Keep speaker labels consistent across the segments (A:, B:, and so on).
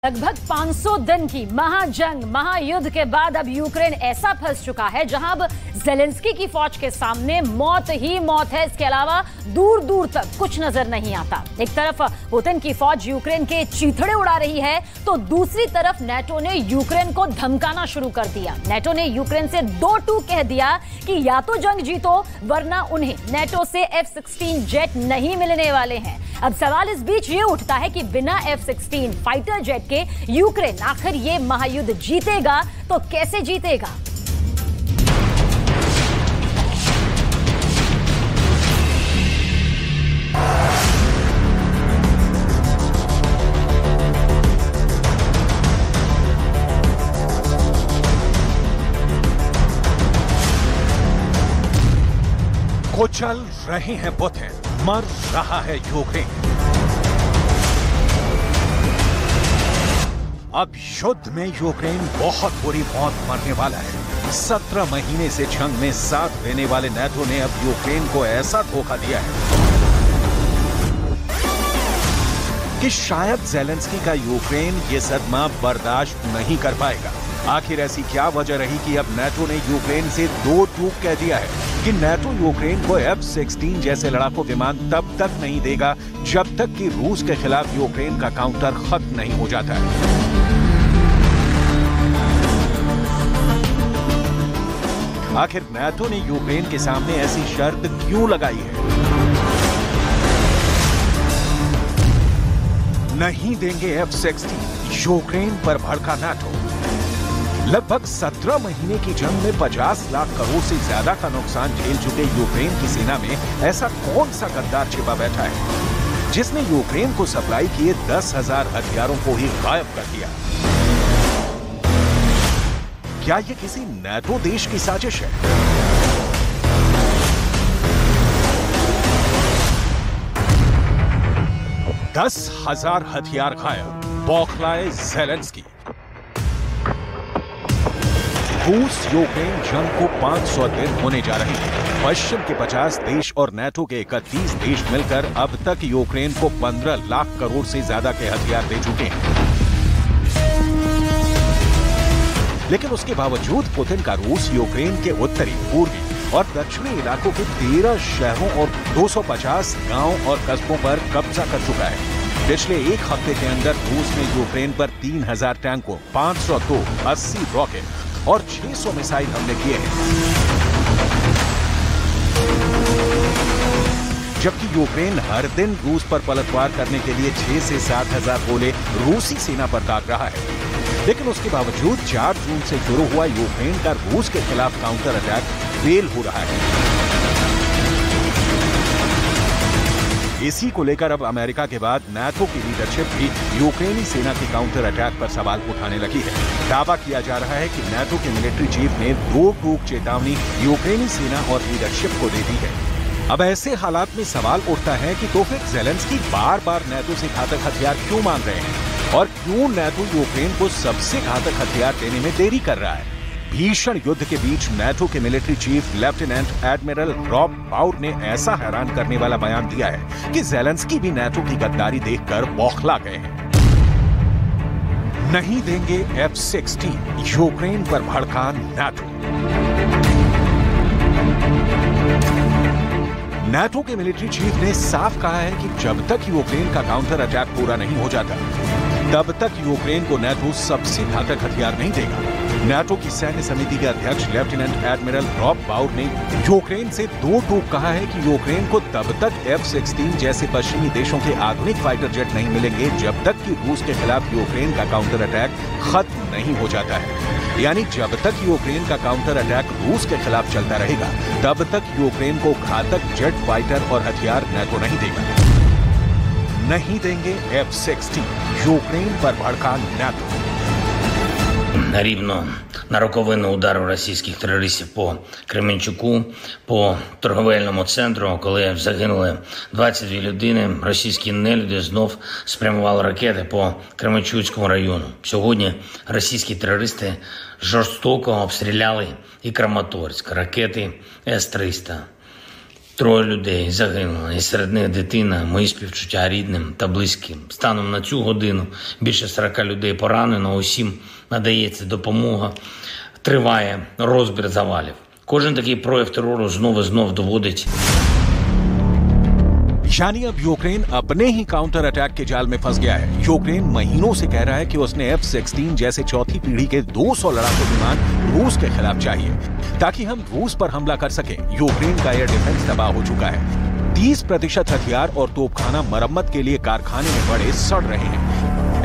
A: लगभग 500 दिन की महाजंग महायुद्ध के बाद अब यूक्रेन ऐसा फंस चुका है जहां अब ज़ेलेंस्की की फौज के सामने मौत ही मौत है। इसके अलावा दूर दूर तक कुछ नजर नहीं आता। एक तरफ पुतिन की फौज यूक्रेन के चीथड़े उड़ा रही है तो दूसरी तरफ नेटो ने यूक्रेन को धमकाना शुरू कर दिया। नेटो ने यूक्रेन से 2-2 कह दिया कि या तो जंग जीतो वरना उन्हें नेटो से F-16 जेट नहीं मिलने वाले हैं। अब सवाल इस बीच ये उठता है कि बिना F-16 फाइटर जेट के यूक्रेन आखिर ये महायुद्ध जीतेगा तो कैसे जीतेगा?
B: कुचल रहे हैं पुतिन, मर रहा है यूक्रेन। अब युद्ध में यूक्रेन बहुत बुरी मौत मरने वाला है। 17 महीने से जंग में साथ देने वाले नेटो ने अब यूक्रेन को ऐसा धोखा दिया है कि शायद ज़ेलेंस्की का यूक्रेन ये सदमा बर्दाश्त नहीं कर पाएगा। आखिर ऐसी क्या वजह रही कि अब नेटो ने यूक्रेन से 2-2 कह दिया है कि नेटो यूक्रेन को F-16 जैसे लड़ाकू विमान तब तक नहीं देगा जब तक कि रूस के खिलाफ यूक्रेन का काउंटर खत्म नहीं हो जाता है। आखिर नेटो ने यूक्रेन के सामने ऐसी शर्त क्यों लगाई है? नहीं देंगे F-16, यूक्रेन पर भड़का नेटो। लगभग 17 महीने की जंग में 50 लाख करोड़ से ज्यादा का नुकसान झेल चुके यूक्रेन की सेना में ऐसा कौन सा गद्दार छिपा बैठा है जिसने यूक्रेन को सप्लाई किए 10,000 हथियारों को ही गायब कर दिया? क्या ये किसी नेटो देश की साजिश है? दस 10,000 हथियार गायब, बौखलाए ज़ेलेंस्की। रूस यूक्रेन जंग को 500 दिन होने जा रहे हैं। पश्चिम के 50 देश और नेटो के 31 देश मिलकर अब तक यूक्रेन को 15 लाख करोड़ से ज्यादा के हथियार दे चुके हैं। लेकिन उसके बावजूद पुतिन का रूस यूक्रेन के उत्तरी, पूर्वी और दक्षिणी इलाकों के 13 शहरों और 250 गांव और कस्बों पर कब्जा कर चुका है। पिछले एक हफ्ते के अंदर रूस ने यूक्रेन पर 3,000 टैंकों, 500 तोप, 80 रॉकेट और 600 मिसाइल हमले किए हैं। जबकि यूक्रेन हर दिन रूस पर पलटवार करने के लिए 6 से 7,000 गोले रूसी सेना पर दाग रहा है। लेकिन उसके बावजूद 4 जून से शुरू हुआ यूक्रेन का रूस के खिलाफ काउंटर अटैक फेल हो रहा है। इसी को लेकर अब अमेरिका के बाद नाटो की लीडरशिप भी यूक्रेनी सेना के काउंटर अटैक पर सवाल उठाने लगी है। दावा किया जा रहा है कि नाटो के मिलिट्री चीफ ने 2 टूक चेतावनी यूक्रेनी सेना और लीडरशिप को दे दी है। अब ऐसे हालात में सवाल उठता है कि तो फिर ज़ेलेंस्की बार-बार नाटो से घातक हथियार क्यों मांग रहे हैं और क्यों नाटो यूक्रेन को सबसे घातक हथियार देने में देरी कर रहा है? भीषण युद्ध के बीच नाटो के military chief lieutenant admiral Rob Bauer ने ऐसा हैरान करने वाला बयान दिया है कि ज़ेलेंस्की भी नाटो की गद्दारी देखकर बौखला गए हैं। नहीं देंगे F-16, यूक्रेन पर भड़का नाटो। नाटो के मिलिट्री चीफ ने साफ कहा है कि जब तक यूक्रेन का काउंटर अटैक पूरा नहीं हो जाता तब तक यूक्रेन को नाटो सबसे घातक हथियार नहीं देगा। नाटो की सैन्य समिति के अध्यक्ष लेफ्टिनेंट एडमिरल रॉब बाउर ने यूक्रेन से 2 टूक कहा है कि यूक्रेन को तब तक F-16 जैसे पश्चिमी देशों के आधुनिक फाइटर जेट नहीं मिलेंगे जब तक कि रूस के खिलाफ यूक्रेन का काउंटर अटैक खत्म नहीं हो जाता है। यानी जब तक यूक्रेन का काउंटर अटैक रूस के खिलाफ चलता रहेगा तब तक यूक्रेन को घातक जेट फाइटर और हथियार नाटो नहीं देगा। नहीं देंगे F-16, यूक्रेन पर भड़का नाटो।
C: Рівно на роковину удару російських терористів по Кременчуку, по торговельному центру, коли загинули 22 людини, російські нелюди знов спрямували ракети по Кременчуцькому району. Сьогодні російські терористи жорстоко обстріляли і Краматорськ, ракети С-300. 3 людей загинули, і серед них дитина. Мої співчуття рідним та близьким. Станом на цю годину більше 40 людей поранено, усім надається допомога. Триває розбір завалів. Кожен такий прояв терору знову і знов доводить.
B: यानी अब यूक्रेन अपने ही काउंटर अटैक के जाल में फंस गया है। यूक्रेन महीनों से कह रहा है कि उसने F-16 जैसे चौथी पीढ़ी के 200 लड़ाकू विमान रूस के खिलाफ चाहिए ताकि हम रूस पर हमला कर सकें। यूक्रेन का एयर डिफेंस तबाह हो चुका है। 30% हथियार और तोपखाना मरम्मत के लिए कारखाने में पड़े सड़ रहे हैं।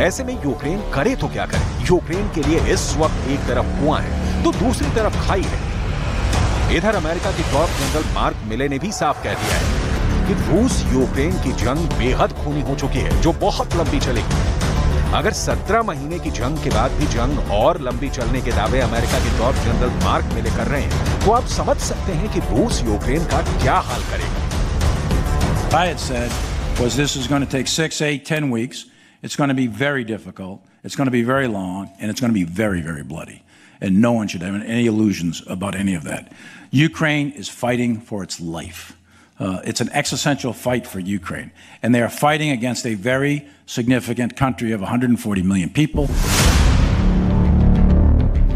B: ऐसे में यूक्रेन करे तो क्या करे? यूक्रेन के लिए इस वक्त एक तरफ कुआं है तो दूसरी तरफ खाई है। इधर अमेरिका के टॉप जनरल मार्क मिले ने भी साफ कह दिया है कि रूस यूक्रेन की जंग बेहद खूनी हो चुकी है, जो बहुत लंबी चलेगी। अगर 17 महीने की जंग के बाद भी जंग और लंबी चलने के दावे अमेरिका के टॉप जनरल मार्क मिले कर रहे हैं, तो आप समझ सकते हैं कि रूस यूक्रेन का क्या हाल करेगा।
D: I had said was this is going to take 6, 8, 10 weeks. It's going to be very difficult. It's going to be very long, and it's going to be very, very bloody. And no one should have any illusions about any of that. Ukraine is fighting for its life. It's an existential fight for Ukraine. And they are fighting against a very significant country of 140 million people.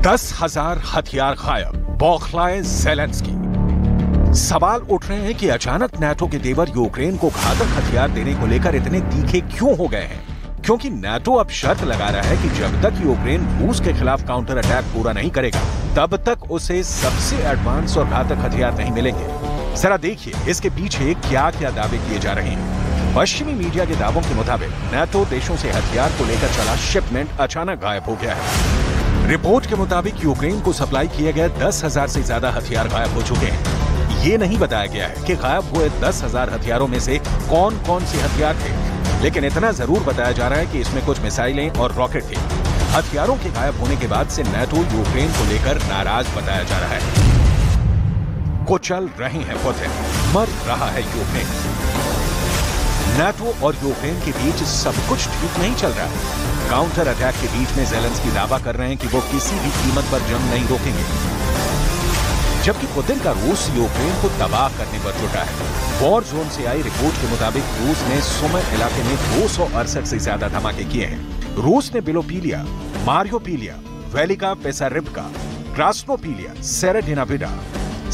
B: 10,000 हथियार गायब, बौखलाए Zelensky. सवाल उठ रहे हैं कि अचानक NATO के देवर Ukraine को घातक हथियार देने को लेकर इतने तीखे क्यों हो गए हैं? क्योंकि नाटो अब शर्त लगा रहा है कि जब तक यूक्रेन रूस के खिलाफ काउंटर अटैक पूरा नहीं करेगा, तब तक उसे सबसे एडवांस और घातक हथियार नहीं मिलेंगे। जरा देखिए इसके पीछे क्या क्या दावे किए जा रहे हैं। पश्चिमी मीडिया के दावों के मुताबिक नाटो देशों से हथियार को लेकर चला शिपमेंट अचानक गायब हो गया है। रिपोर्ट के मुताबिक यूक्रेन को सप्लाई किए गए 10,000 से ज्यादा हथियार गायब हो चुके हैं। ये नहीं बताया गया है कि गायब हुए 10,000 हथियारों में से कौन कौन से हथियार थे, लेकिन इतना जरूर बताया जा रहा है कि इसमें कुछ मिसाइलें और रॉकेट थे। हथियारों के गायब होने के बाद से नाटो यूक्रेन को लेकर नाराज बताया जा रहा है। कुचल रहे हैं पुतिन, मर रहा है यूक्रेन। नाटो और यूक्रेन के बीच सब कुछ ठीक नहीं चल रहा है। काउंटर अटैक के बीच में ज़ेलेंस्की दावा कर रहे हैं कि वो किसी भी कीमत पर जंग नहीं रोकेंगे, जबकि पुतिन का रूस यूक्रेन को तबाह करने पर जुटा है। वॉर जोन से आई रिपोर्ट के मुताबिक रूस ने सुमी इलाके में 268 से ज्यादा धमाके किए हैं। रूस ने बिलोपीलिया, मारियोपीलिया, वेलिका पेसारिब्का, क्रास्नोपीलिया,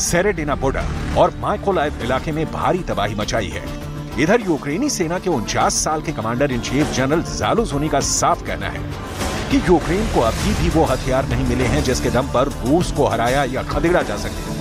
B: सेरेडिनाबुडा और माइकोलाइव इलाके में भारी तबाही मचाई है। इधर यूक्रेनी सेना के 49 साल के कमांडर इन चीफ जनरल ज़ालुझनी का साफ कहना है कि यूक्रेन को अभी भी वो हथियार नहीं मिले हैं जिसके दम पर रूस को हराया या खदेड़ा जा सके।